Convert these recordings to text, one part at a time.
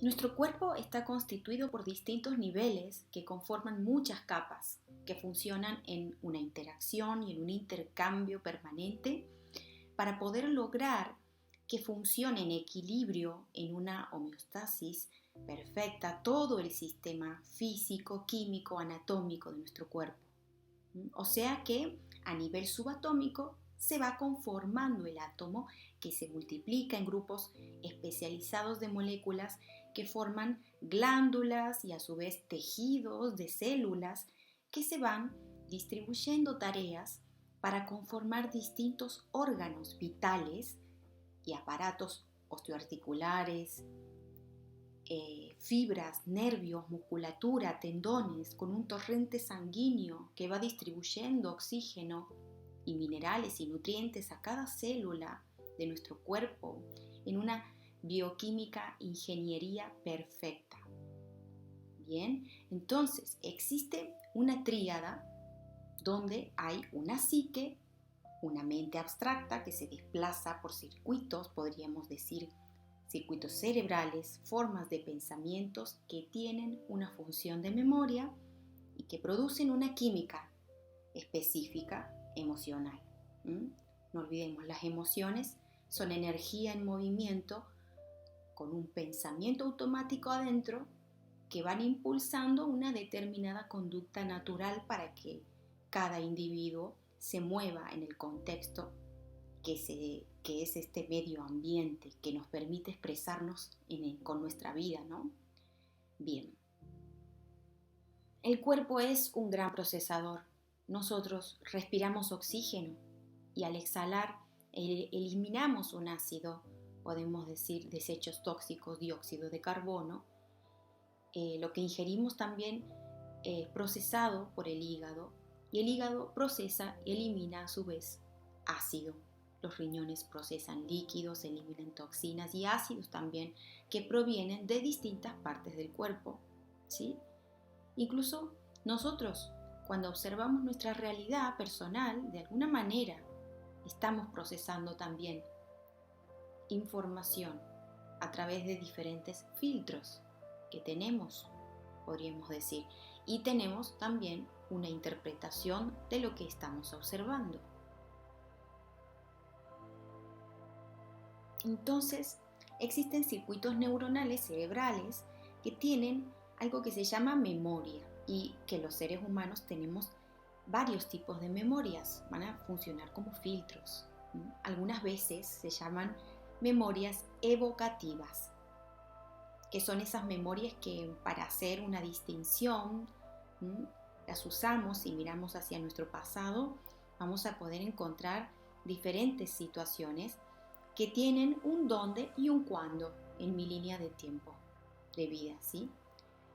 Nuestro cuerpo está constituido por distintos niveles que conforman muchas capas, que funcionan en una interacción y en un intercambio permanente para poder lograr que funcione en equilibrio, en una homeostasis perfecta, todo el sistema físico, químico, anatómico de nuestro cuerpo. O sea que a nivel subatómico se va conformando el átomo, que se multiplica en grupos especializados de moléculas que forman glándulas y a su vez tejidos de células que se van distribuyendo tareas para conformar distintos órganos vitales y aparatos osteoarticulares, fibras, nervios, musculatura, tendones, con un torrente sanguíneo que va distribuyendo oxígeno y minerales y nutrientes a cada célula de nuestro cuerpo en una bioquímica ingeniería perfecta. Bien, entonces existe una tríada donde hay una psique, una mente abstracta que se desplaza por circuitos, podríamos decir circuitos cerebrales, formas de pensamientos que tienen una función de memoria y que producen una química específica emocional. No olvidemos, las emociones son energía en movimiento con un pensamiento automático adentro que van impulsando una determinada conducta natural para que cada individuo se mueva en el contexto que es este medio ambiente que nos permite expresarnos con nuestra vida, ¿no? Bien, el cuerpo es un gran procesador. Nosotros respiramos oxígeno y al exhalar eliminamos un ácido, podemos decir desechos tóxicos, dióxido de carbono. Lo que ingerimos también es procesado por el hígado y el hígado procesa y elimina a su vez ácido. Los riñones procesan líquidos, eliminan toxinas y ácidos también que provienen de distintas partes del cuerpo, ¿sí? Incluso nosotros, cuando observamos nuestra realidad personal, de alguna manera estamos procesando también información a través de diferentes filtros que tenemos, podríamos decir, y tenemos también una interpretación de lo que estamos observando. Entonces, existen circuitos neuronales cerebrales que tienen algo que se llama memoria y que los seres humanos tenemos varios tipos de memorias, van a funcionar como filtros. Algunas veces se llaman memorias evocativas, que son esas memorias que para hacer una distinción las usamos y miramos hacia nuestro pasado, vamos a poder encontrar diferentes situaciones que tienen un dónde y un cuándo en mi línea de tiempo de vida, ¿sí?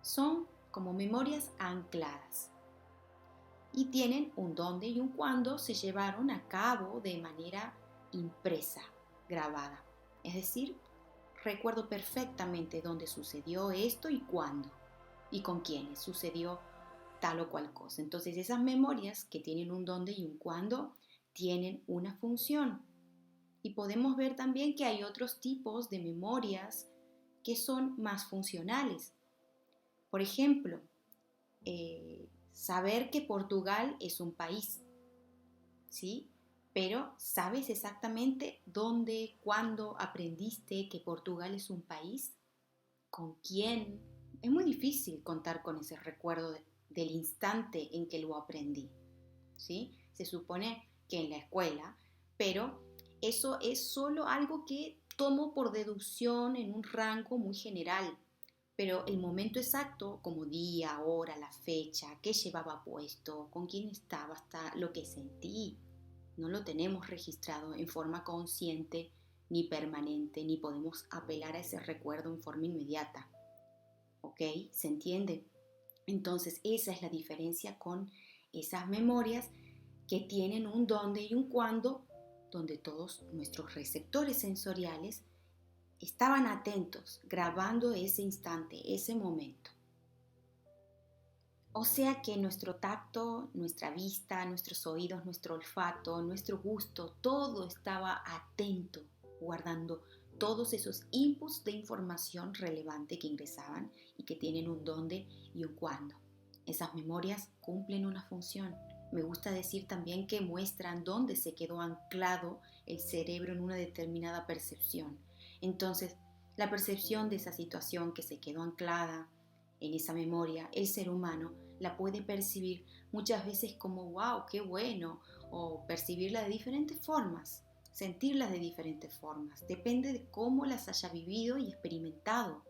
Son como memorias ancladas y tienen un dónde y un cuándo se llevaron a cabo de manera impresa, grabada. Es decir, recuerdo perfectamente dónde sucedió esto y cuándo y con quiénes sucedió tal o cual cosa. Entonces esas memorias que tienen un dónde y un cuándo tienen una función. Y podemos ver también que hay otros tipos de memorias que son más funcionales. Por ejemplo, saber que Portugal es un país, ¿sí? Pero ¿sabes exactamente dónde, cuándo aprendiste que Portugal es un país? ¿Con quién? Es muy difícil contar con ese recuerdo del instante en que lo aprendí, ¿sí? Se supone que en la escuela, pero eso es solo algo que tomo por deducción en un rango muy general. Pero el momento exacto, como día, hora, la fecha, qué llevaba puesto, con quién estaba, hasta lo que sentí, no lo tenemos registrado en forma consciente ni permanente, ni podemos apelar a ese recuerdo en forma inmediata. ¿Ok? ¿Se entiende? Entonces esa es la diferencia con esas memorias que tienen un dónde y un cuándo, donde todos nuestros receptores sensoriales estaban atentos, grabando ese instante, ese momento. O sea que nuestro tacto, nuestra vista, nuestros oídos, nuestro olfato, nuestro gusto, todo estaba atento, guardando todos esos inputs de información relevante que ingresaban y que tienen un dónde y un cuándo. Esas memorias cumplen una función. Me gusta decir también que muestran dónde se quedó anclado el cerebro en una determinada percepción. Entonces, la percepción de esa situación que se quedó anclada en esa memoria, el ser humano la puede percibir muchas veces como wow, qué bueno, o percibirla de diferentes formas, sentirlas de diferentes formas, depende de cómo las haya vivido y experimentado.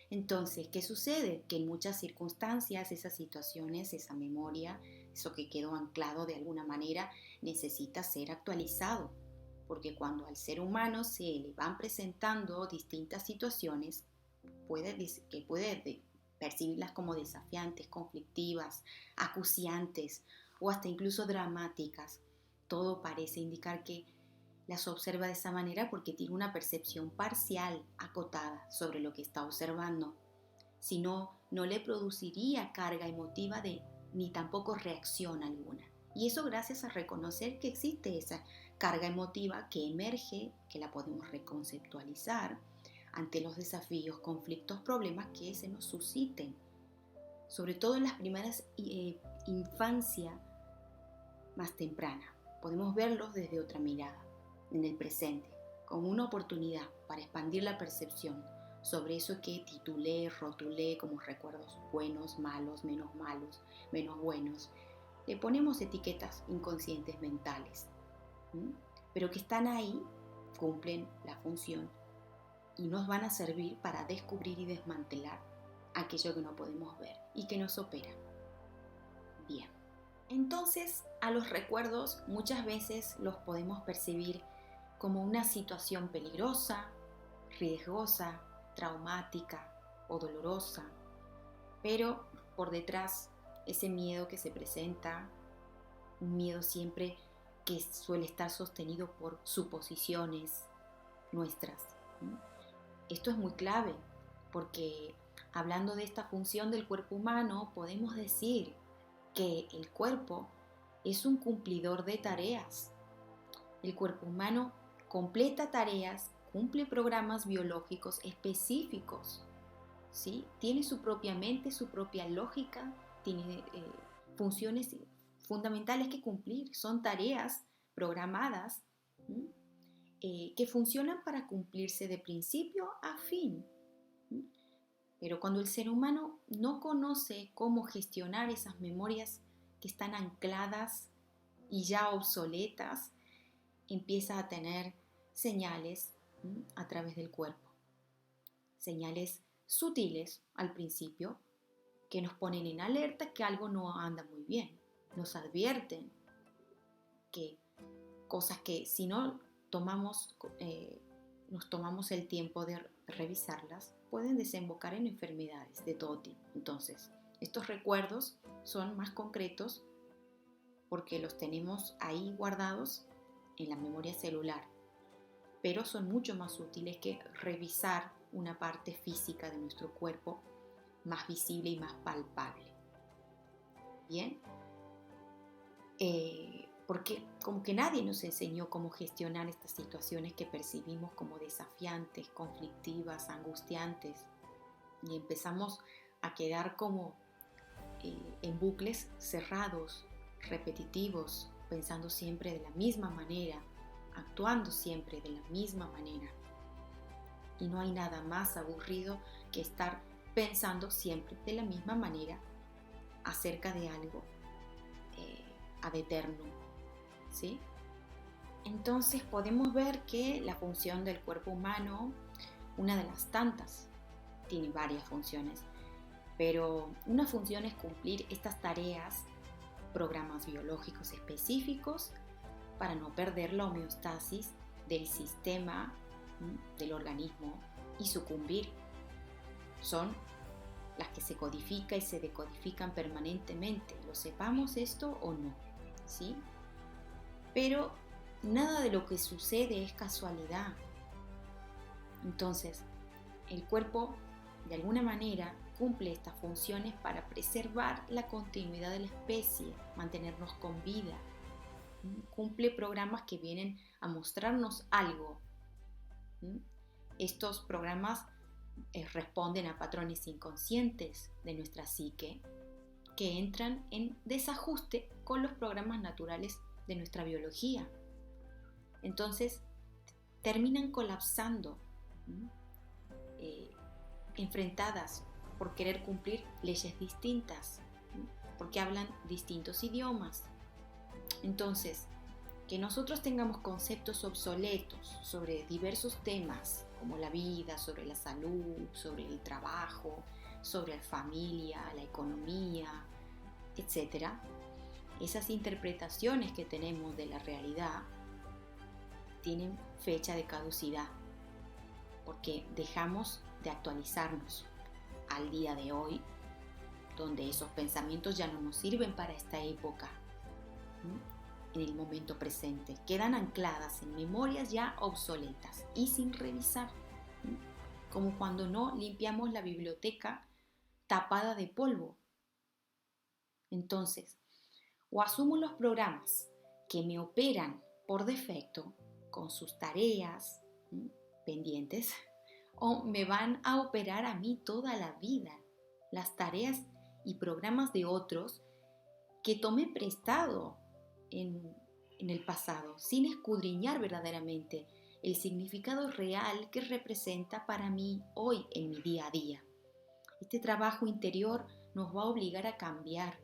Entonces, ¿qué sucede? Que en muchas circunstancias esas situaciones, esa memoria, eso que quedó anclado de alguna manera, necesita ser actualizado, porque cuando al ser humano se le van presentando distintas situaciones, puede percibirlas como desafiantes, conflictivas, acuciantes o hasta incluso dramáticas. Todo parece indicar que las observa de esa manera porque tiene una percepción parcial, acotada sobre lo que está observando. Si no, no le produciría carga emotiva ni tampoco reacción alguna. Y eso gracias a reconocer que existe esa carga emotiva que emerge, que la podemos reconceptualizar ante los desafíos, conflictos, problemas que se nos susciten. Sobre todo en las primeras infancia más temprana. Podemos verlos desde otra mirada, en el presente, como una oportunidad para expandir la percepción sobre eso que titulé, rotulé como recuerdos buenos, malos, menos buenos. Le ponemos etiquetas inconscientes mentales, pero que están ahí, cumplen la función y nos van a servir para descubrir y desmantelar aquello que no podemos ver y que nos opera. Bien, entonces a los recuerdos muchas veces los podemos percibir como una situación peligrosa, riesgosa, traumática o dolorosa, pero por detrás ese miedo que se presenta, un miedo siempre que suele estar sostenido por suposiciones nuestras. Esto es muy clave porque hablando de esta función del cuerpo humano podemos decir que el cuerpo es un cumplidor de tareas. El cuerpo humano completa tareas, cumple programas biológicos específicos, ¿sí? Tiene su propia mente, su propia lógica, tiene funciones fundamentales que cumplir, son tareas programadas que funcionan para cumplirse de principio a fin. Pero cuando el ser humano no conoce cómo gestionar esas memorias que están ancladas y ya obsoletas, empieza a tener señales a través del cuerpo. Señales sutiles al principio que nos ponen en alerta que algo no anda muy bien. Nos advierten que cosas que si no nos tomamos el tiempo de revisarlas, pueden desembocar en enfermedades de todo tipo. Entonces, estos recuerdos son más concretos porque los tenemos ahí guardados en la memoria celular, pero son mucho más útiles que revisar una parte física de nuestro cuerpo más visible y más palpable. Bien, porque como que nadie nos enseñó cómo gestionar estas situaciones que percibimos como desafiantes, conflictivas, angustiantes, y empezamos a quedar como en bucles cerrados, repetitivos, pensando siempre de la misma manera, actuando siempre de la misma manera. Y no hay nada más aburrido que estar pensando siempre de la misma manera acerca de algo ad eternum, ¿sí? Entonces podemos ver que la función del cuerpo humano, una de las tantas, tiene varias funciones, pero una función es cumplir estas tareas, programas biológicos específicos para no perder la homeostasis del sistema, del organismo y sucumbir. Son las que se codifican y se decodifican permanentemente, lo sepamos esto o no, ¿sí? Pero nada de lo que sucede es casualidad. Entonces, el cuerpo de alguna manera cumple estas funciones para preservar la continuidad de la especie, mantenernos con vida. Cumple programas que vienen a mostrarnos algo. Estos programas responden a patrones inconscientes de nuestra psique que entran en desajuste con los programas naturales de nuestra biología. Entonces, terminan colapsando, enfrentadas por querer cumplir leyes distintas, porque hablan distintos idiomas. Entonces, que nosotros tengamos conceptos obsoletos sobre diversos temas, como la vida, sobre la salud, sobre el trabajo, sobre la familia, la economía, etc. Esas interpretaciones que tenemos de la realidad tienen fecha de caducidad, porque dejamos de actualizarnos al día de hoy, donde esos pensamientos ya no nos sirven para esta época. En el momento presente, quedan ancladas en memorias ya obsoletas y sin revisar, como cuando no limpiamos la biblioteca tapada de polvo. Entonces, o asumo los programas que me operan por defecto con sus tareas pendientes, o me van a operar a mí toda la vida las tareas y programas de otros que tomé prestado en el pasado, sin escudriñar verdaderamente el significado real que representa para mí hoy en mi día a día. Este trabajo interior nos va a obligar a cambiar,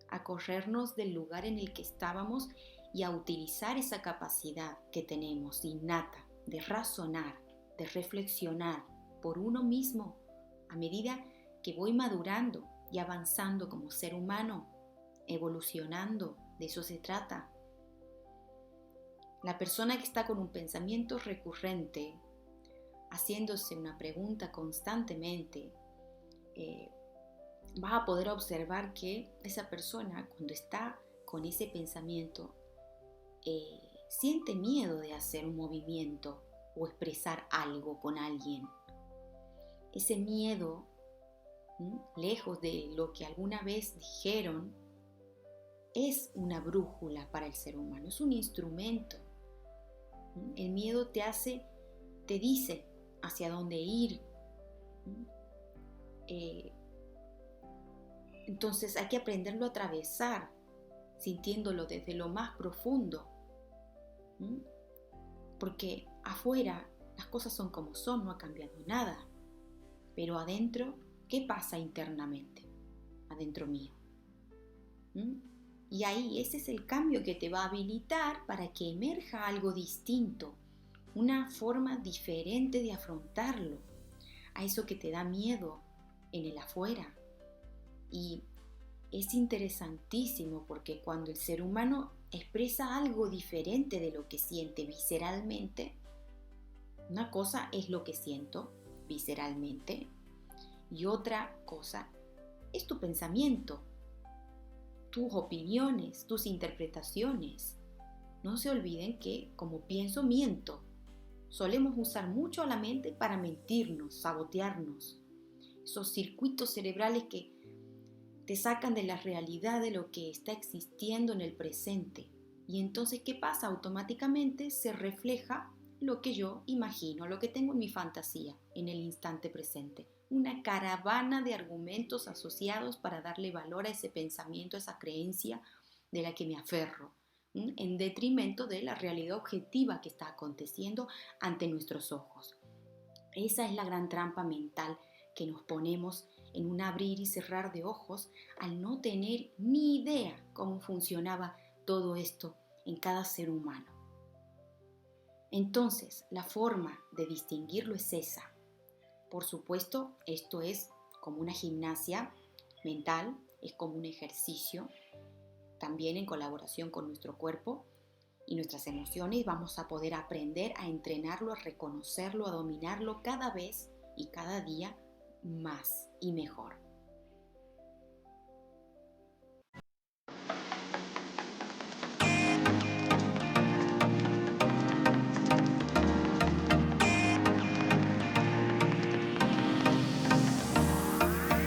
a corrernos del lugar en el que estábamos y a utilizar esa capacidad que tenemos innata de razonar, de reflexionar por uno mismo a medida que voy madurando y avanzando como ser humano, evolucionando. De eso se trata. La persona que está con un pensamiento recurrente, haciéndose una pregunta constantemente, va a poder observar que esa persona, cuando está con ese pensamiento, siente miedo de hacer un movimiento o expresar algo con alguien. Ese miedo, lejos de lo que alguna vez dijeron, es una brújula para el ser humano, es un instrumento. El miedo te dice hacia dónde ir. Entonces hay que aprenderlo a atravesar, sintiéndolo desde lo más profundo. Porque afuera las cosas son como son, no ha cambiado nada. Pero adentro, ¿qué pasa internamente? Adentro mío. Y ahí ese es el cambio que te va a habilitar para que emerja algo distinto, una forma diferente de afrontarlo, a eso que te da miedo en el afuera. Y es interesantísimo porque cuando el ser humano expresa algo diferente de lo que siente visceralmente, una cosa es lo que siento visceralmente y otra cosa es tu pensamiento, tus opiniones, tus interpretaciones. No se olviden que, como pienso, miento. Solemos usar mucho la mente para mentirnos, sabotearnos. Esos circuitos cerebrales que te sacan de la realidad de lo que está existiendo en el presente. Y entonces, ¿qué pasa? Automáticamente se refleja lo que yo imagino, lo que tengo en mi fantasía, en el instante presente. Una caravana de argumentos asociados para darle valor a ese pensamiento, a esa creencia de la que me aferro, en detrimento de la realidad objetiva que está aconteciendo ante nuestros ojos. Esa es la gran trampa mental que nos ponemos en un abrir y cerrar de ojos al no tener ni idea cómo funcionaba todo esto en cada ser humano. Entonces, la forma de distinguirlo es esa. Por supuesto, esto es como una gimnasia mental, es como un ejercicio, también en colaboración con nuestro cuerpo y nuestras emociones vamos a poder aprender a entrenarlo, a reconocerlo, a dominarlo cada vez y cada día más y mejor.